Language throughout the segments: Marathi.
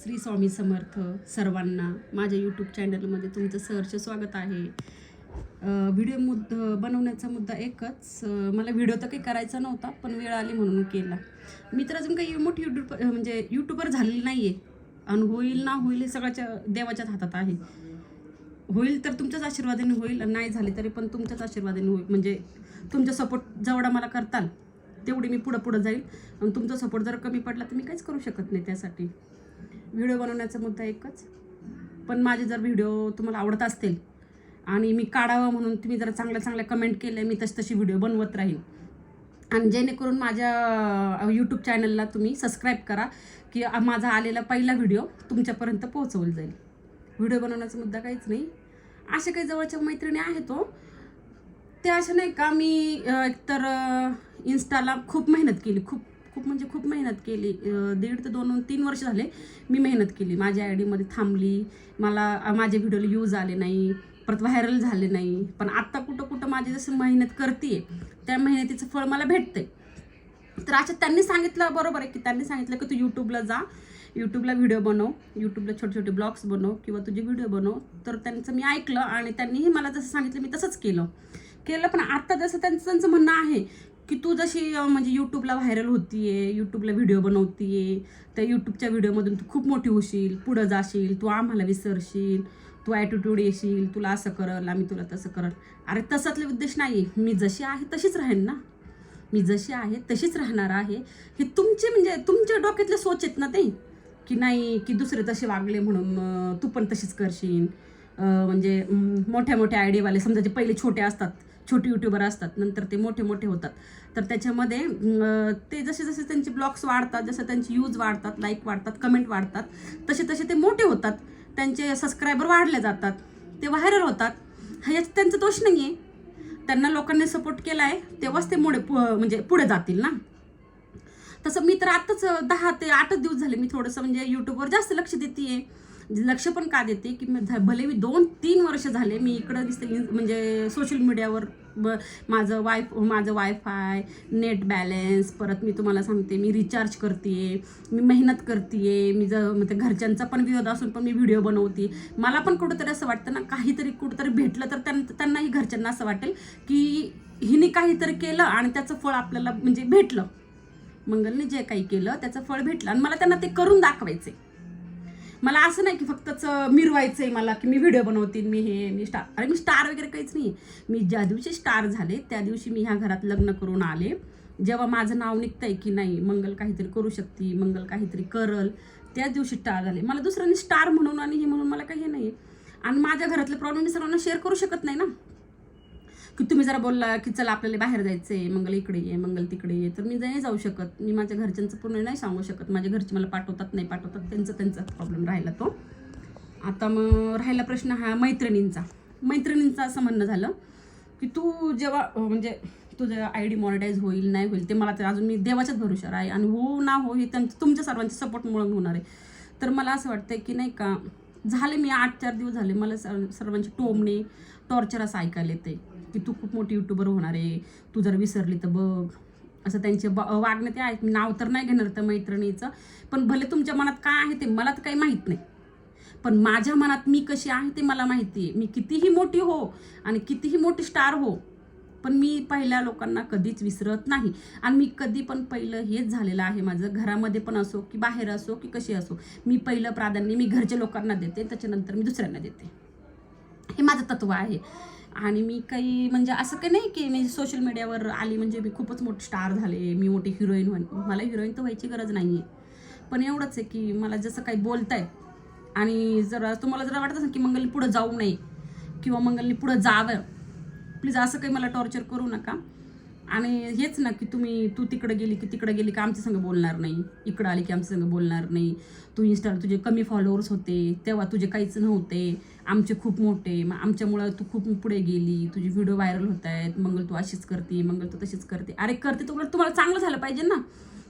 श्री स्वामी समर्थ सर्वांना माझ्या यूट्यूब चॅनलमध्ये तुमचं सहर्ष स्वागत आहे. व्हिडिओ बनवण्याचा मुद्दा एकच, मला व्हिडिओ तर काही करायचा नव्हता पण वेळ आली म्हणून केला. मी तर अजून काही मोठी यूट्यूबर झालेली नाही आहे आणि होईल ना होईल हे सगळ्याच्या देवाच्याच हातात आहे. होईल तर तुमच्याच आशीर्वादाने होईल आणि नाही झाले तरी पण तुमच्याच आशीर्वादाने होईल. म्हणजे तुमचा सपोर्ट जेवढा मला करताल तेवढी मी पुढं जाईल आणि तुमचा सपोर्ट जर कमी पडला तर मी काहीच करू शकत नाही. त्यासाठी व्हिडिओ बनवण्याचा मुद्दा एकच, पण माझे जर व्हिडिओ तुम्हाला आवडत असतील आणि मी काढावं म्हणून तुम्ही जर चांगल्या कमेंट केले, मी तशी व्हिडिओ बनवत राहील. आणि जेणेकरून माझ्या यूट्यूब चॅनलला तुम्ही सबस्क्राईब करा की माझा आलेला पहिला व्हिडिओ तुमच्यापर्यंत पोहोचवला जाईल. व्हिडिओ बनवण्याचा मुद्दा काहीच नाही. अशा काही जवळच्या मैत्रिणी आहेत त्या अशा नाही का, मी एकतर इन्स्टाला खूप मेहनत केली, खूप मेहनत केली. 1.5 ते 2-3 वर्ष झाले मी मेहनत केली. माझ्या आय डीमध्ये थांबली, मला माझ्या व्हिडिओला यूज आले नाही, परत व्हायरल झाले नाही. पण आत्ता कुठं माझी जसं मेहनत करते त्या मेहनतीचं फळ मला भेटते. तर अशा त्यांनी सांगितलं, बरोबर आहे की त्यांनी सांगितलं की तू यूट्यूबला जा, यूट्यूबला व्हिडिओ बनव, यूट्यूबला छोटे ब्लॉग्स बनव किंवा तुझे व्हिडिओ बनव. तर त्यांचं मी ऐकलं आणि त्यांनीही मला जसं सांगितलं मी तसंच केलं. पण आता जसं त्यांचं म्हणणं आहे की तू जशी म्हणजे यूट्यूबला व्हायरल होतीये, यूट्यूबला व्हिडिओ बनवतीये, त्या यूट्यूबच्या व्हिडिओमधून तू खूप मोठी होशील, पुढं जाशील, तू आम्हाला विसरशील, तू ॲटिट्यूड येशील, तुला असं करल, आम्ही तुला तसं करल. अरे तसातले उद्देश नाही आहे. मी जशी आहे तशीच राहीन ना, मी जशी आहे तशीच राहणार आहे. हे तुमचे म्हणजे तुमच्या डोक्यातले सोच आहेत ना ते, की नाही की दुसरे तसे वागले म्हणून तू पण तशीच करशील. म्हणजे मोठ्या आयडियावाले समजा जे पहिले छोटे असतात, छोटे यूट्यूबर असतात, नंतर ते मोठे होतात. तर त्याच्यामध्ये ते जसे त्यांचे ब्लॉग्स वाढतात, जसं त्यांचे यूज वाढतात, लाईक वाढतात, कमेंट वाढतात, तसे ते मोठे होतात, त्यांचे सबस्क्रायबर वाढले जातात, ते व्हायरल होतात. ह्याच्यात त्यांचा दोष नाही आहे. त्यांना लोकांनी सपोर्ट केला आहे तेव्हाच ते म्हणजे पुढे जातील ना. तसं मी तर आत्ताच 10 ते 8 दिवस झाले मी थोडंसं म्हणजे यूट्यूबवर जास्त लक्ष देते. लक्ष पण का देते की भले मी 2-3 वर्ष झाले मी इकडं दिसते म्हणजे सोशल मीडियावर माझं वायफाय, नेट बॅलन्स, परत मी तुम्हाला सांगते मी रिचार्ज करते, मी मेहनत करते, मी म्हणजे घरच्यांचा पण विरोध असून पण मी व्हिडिओ बनवते. मला पण कुठंतरी असं वाटतं ना, काहीतरी कुठंतरी भेटलं तर त्यांनाही घरच्यांना असं वाटेल की हिने काहीतरी केलं आणि त्याचं फळ आपल्याला म्हणजे भेटलं. मंगलने जे काही केलं त्याचं फळ भेटलं आणि मला त्यांना ते करून दाखवायचे. मला असं नाही की फक्तच मिरवायचं आहे मला की मी व्हिडिओ बनवते, मी स्टार वगैरे काहीच नाही. मी ज्या दिवशी स्टार झाले त्या दिवशी मी ह्या घरात लग्न करून आले. जेव्हा माझं नाव निघतंय की नाही मंगल काहीतरी करू शकते, मंगल काहीतरी करल, त्या दिवशी स्टार झाले. मला दुसऱ्यांनी स्टार म्हणून आणि हे म्हणून मला काही नाही. आणि माझ्या घरातले प्रॉब्लेम मी सर्वांना शेअर करू शकत नाही ना, की तुम्ही जरा बोलला की चला आपल्याला बाहेर जायचं आहे, मंगल इकडे ये, मंगल तिकडे ये, तर मी नाही जाऊ शकत. मी माझ्या घरच्यांचं पूर्ण नाही सांगू शकत. माझ्या घरचे मला पाठवतात नाही पाठवतात, त्यांचा प्रॉब्लेम राहिला तो. आता मग राहिला प्रश्न हा मैत्रिणींचा असं म्हणणं झालं की तू जेव्हा म्हणजे तुझं आय डी मॉनिटाईज होईल नाही होईल ते मला तर अजून मी देवाच्याच भरोशावर आहे आणि हो ना हो हे तुमच्या सर्वांच्या सपोर्टमुळे होणार आहे. तर मला असं वाटतंय की नाही का, झाले मी 8-4 दिवस झाले मला सर्वांची टोमणे, टॉर्चर असं ऐकायला येते की तू खूप मोठी यूट्यूबर होणार आहे, तू जर विसरली तर बघ, असं त्यांचे वागणं ते आहेत. मी नाव तर नाही घेणार त्या मैत्रिणीचं, पण भले तुमच्या मनात काय आहे ते मला तर काही माहीत नाही, पण माझ्या मनात मी कशी आहे ते मला माहिती आहे. मी कितीही मोठी हो आणि कितीही मोठी स्टार हो, पण मी पहिल्या लोकांना कधीच विसरत नाही. आणि मी कधी पण पहिलं हेच झालेलं आहे माझं, घरामध्ये पण असो की बाहेर असो की कशी असो, मी पहिलं प्राधान्य मी घरच्या लोकांना देते, त्याच्यानंतर मी दुसऱ्यांना देते. हे माझं तत्व आहे. आणि मी काही म्हणजे असं काही नाही की मी सोशल मीडियावर आली म्हणजे मी खूपच मोठी स्टार झाले, मी मोठी हिरोईन मला हिरोईन तर व्हायची गरज नाही आहे. पण एवढंच आहे की मला जसं काही बोलताय आणि तुम्हाला जरा वाटत असेल की मंगलनी पुढं जाऊ नये किंवा मंगलनी पुढं जावं, प्लीज असं काही मला टॉर्चर करू नका. आणि हेच ना की तू तिकडे गेली की आमच्या संग बोलणार नाही, इकडं आली की आमच्या संग बोलणार नाही, तू इन्स्टाला तुझे कमी फॉलोअर्स होते तेव्हा तुझे काहीच नव्हते, आमचे खूप मोठे, मग आमच्यामुळं तू खूप पुढे गेली, तुझे व्हिडिओ व्हायरल होत आहेत, मंगल तू अशीच करते, मंगल तू तशीच करते. अरे करते तुम्हाला चांगलं झालं पाहिजे ना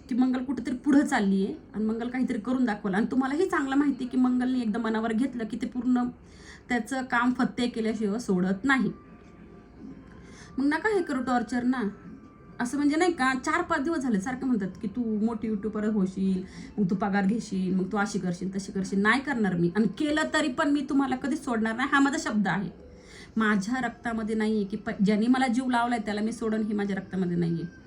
की मंगल कुठेतरी पुढं चालली आहे आणि मंगल काहीतरी करून दाखवलं. आणि तुम्हालाही चांगलं माहिती की मंगलने एकदा मनावर घेतलं की ते पूर्ण त्याचं काम फत्ते केल्याशिवाय सोडत नाही. मग नका हे करू टॉर्चर ना. असं म्हणजे नाही का 4-5 दिवस झाले सारखं म्हणतात की तू मोठी यूट्यूबर होशील, मग तू पगार घेशील, मग तू अशी करशील तशी करशील. नाही करणार मी, आणि केलं तरी पण मी तुम्हाला कधीच सोडणार नाही, हा माझा शब्द आहे. माझ्या रक्तामध्ये नाही आहे की ज्यांनी मला जीव लावलाय त्याला मी सोडन, हे माझ्या रक्तामध्ये नाही आहे.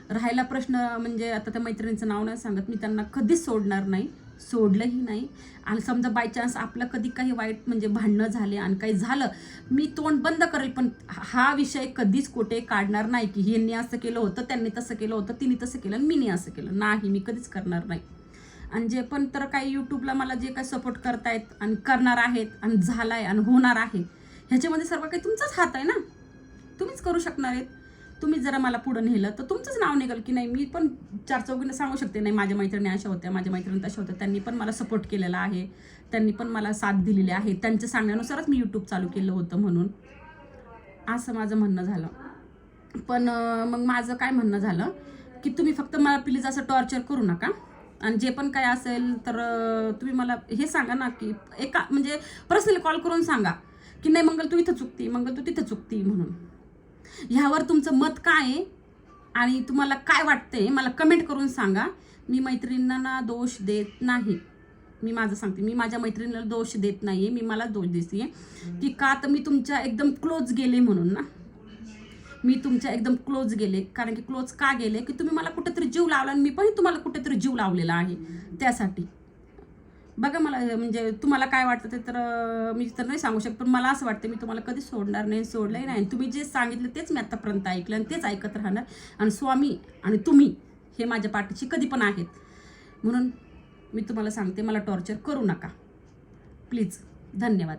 राहायला प्रश्न म्हणजे आता त्या मैत्रिणीचं नाव नाही सांगत, मी त्यांना कधीच सोडणार नाही, सोडलंही नाही. आणि समजा बाय चान्स आपलं कधी काही वाईट म्हणजे भांडणं झाले आणि काही झालं, मी तोंड बंद करेल, पण हा विषय कधीच कुठे काढणार नाही की यांनी असं केलं होतं, त्यांनी तसं केलं होतं, तिने तसं केलं आणि मीने असं केलं. नाही, मी कधीच करणार नाही. आणि जे पण तर काही यूट्यूबला मला जे काही सपोर्ट करतायत आणि करणार आहेत आणि झालाय आणि होणार आहे, ह्याच्यामध्ये सर्व काही तुमचाच हात आहे ना. तुम्हीच करू शकणार आहेत. तुम्ही जरा मला पुढं नेलं तर तुमचंच नाव निघेल की नाही. मी पण 4 चौघींना सांगू शकते, नाही माझ्या मैत्रिणी अशा होत्या, माझ्या मैत्रिणी तशा होत्या, त्यांनी पण मला सपोर्ट केलेला आहे, त्यांनी पण मला साथ दिलेली आहे, त्यांच्या सांगण्यानुसारच मी यूट्यूब चालू केलं होतं म्हणून, असं माझं म्हणणं झालं. पण मग माझं काय म्हणणं झालं की तुम्ही फक्त मला प्लीज असं टॉर्चर करू नका. आणि जे पण काय असेल तर तुम्ही मला हे सांगा ना की एका म्हणजे पर्सनली कॉल करून सांगा की नाही मंगल तू इथं चुकती, मंगल तू तिथं चुकती म्हणून. ह्यावर तुमचं मत काय आहे आणि तुम्हाला काय वाटतंय मला कमेंट करून सांगा. मी मैत्रिणींना दोष देत नाही, मी माझं सांगते, मी माझ्या मैत्रिणीला दोष देत नाही आहे. मी मला दोष देते की का तर मी तुमच्या एकदम क्लोज गेले म्हणून ना. मी तुमच्या एकदम क्लोज गेले, कारण की क्लोज का गेले की तुम्ही मला कुठेतरी जीव लावला आणि मी पण तुम्हाला कुठेतरी जीव लावलेला आहे. त्यासाठी बघा मला म्हणजे तुम्हाला काय वाटतं ते तर मी तर नाही सांगू शकत, पण मला असं वाटतं मी तुम्हाला कधी सोडणार नाही, सोडलंही नाही. तुम्ही जे सांगितलं तेच मी आतापर्यंत ऐकलं आणि तेच ऐकत राहणार. आणि स्वामी आणि तुम्ही हे माझ्या पाठीशी कधी पण आहेत. म्हणून मी तुम्हाला सांगते, मला टॉर्चर करू नका प्लीज. धन्यवाद.